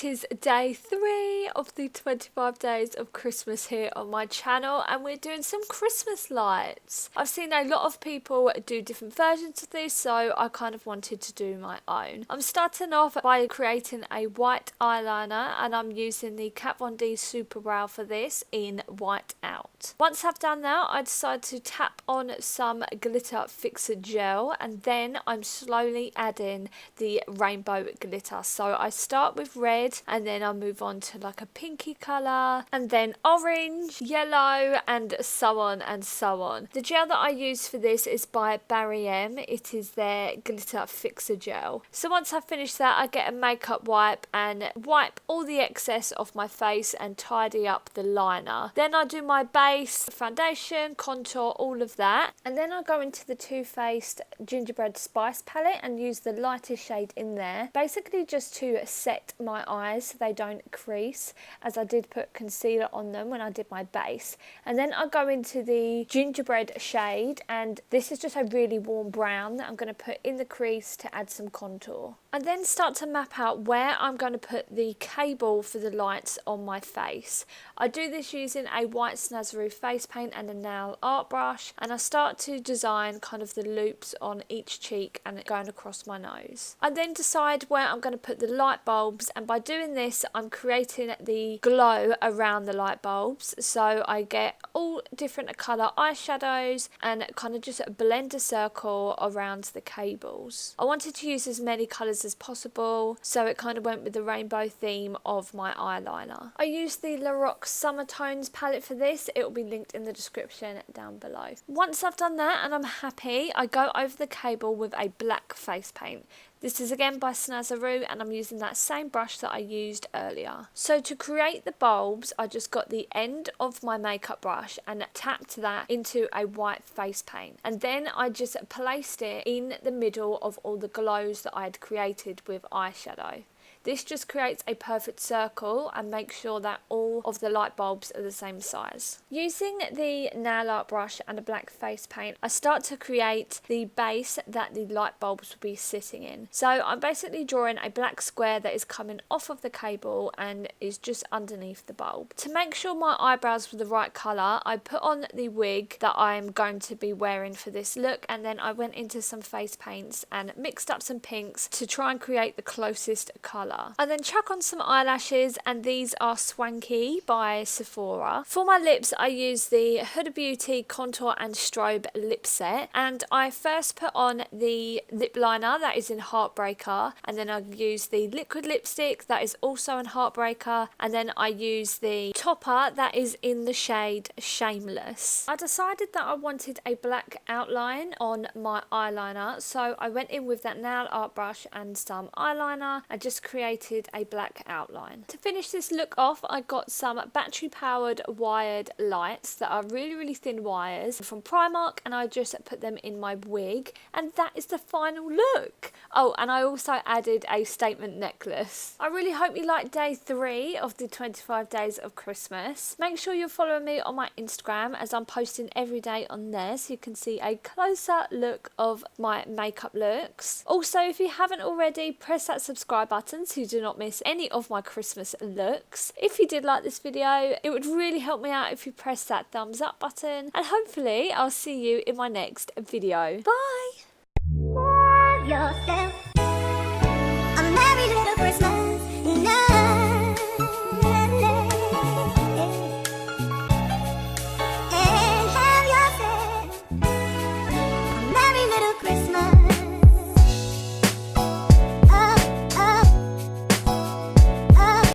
It is day 3 of the 25 days of Christmas here on my channel, and we're doing some Christmas lights. I've seen a lot of people do different versions of this, so I kind of wanted to do my own. I'm starting off by creating a white eyeliner, and I'm using the Kat Von D Super Brow for this in White Out. Once I've done that, I decide to tap on some glitter fixer gel, and then I'm slowly adding the rainbow glitter. So I start with red, and then I move on to like a pinky colour, and then orange, yellow, and so on and so on. The gel that I use for this is by Marianne. It is their glitter fixer gel. So once I've finished that, I get a makeup wipe and wipe all the excess off my face and tidy up the liner. Then I do my base, foundation, contour, all of that, and then I go into the Too Faced Gingerbread Spice palette and use the lightest shade in there, basically just to set my eyes so they don't crease, as I did put concealer on them when I did my base. And then I go into the Gingerbread shade, and this is just a really warm brown that I'm going to put in the crease to add some contour. I then start to map out where I'm going to put the cable for the lights on my face. I do this using a white Snazaroo face paint and a nail art brush, and I start to design kind of the loops on each cheek and going across my nose. I then decide where I'm going to put the light bulbs, and by doing this I'm creating the glow around the light bulbs. So I get all different colour eyeshadows and kind of just blend a circle around the cables. I wanted to use as many colours as possible, so it kind of went with the rainbow theme of my eyeliner. I used the LaRoc Summer Tones palette for this. It will be linked in the description down below. Once I've done that and I'm happy, I go over the cable with a black face paint. This is again by Snazaroo, and I'm using that same brush that I used earlier. So to create the bulbs, I just got the end of my makeup brush and tapped that into a white face paint. And then I just placed it in the middle of all the glows that I had created with eyeshadow. This just creates a perfect circle and makes sure that all of the light bulbs are the same size. Using the nail art brush and a black face paint, I start to create the base that the light bulbs will be sitting in. So I'm basically drawing a black square that is coming off of the cable and is just underneath the bulb. To make sure my eyebrows were the right colour, I put on the wig that I'm going to be wearing for this look, and then I went into some face paints and mixed up some pinks to try and create the closest colour. I then chuck on some eyelashes, and these are Swanky by Sephora. For my lips, I use the Huda Beauty Contour and Strobe lip set, and I first put on the lip liner that is in Heartbreaker, and then I use the liquid lipstick that is also in Heartbreaker, and then I use the topper that is in the shade Shameless. I decided that I wanted a black outline on my eyeliner, so I went in with that nail art brush and some eyeliner and just created a black outline. To finish this look off, I got some battery powered wired lights that are really thin wires from Primark, and I just put them in my wig, and that is the final look. Oh, and I also added a statement necklace. I really hope you like day 3 of the 25 days of Christmas. Make sure you're following me on my Instagram, as I'm posting every day on there, so you can see a closer look of my makeup looks. Also, if you haven't already, press that subscribe button so you do not miss any of my Christmas looks. If you did like this video, it would really help me out if you press that thumbs up button, and hopefully I'll see you in my next video. Bye! Love yourself.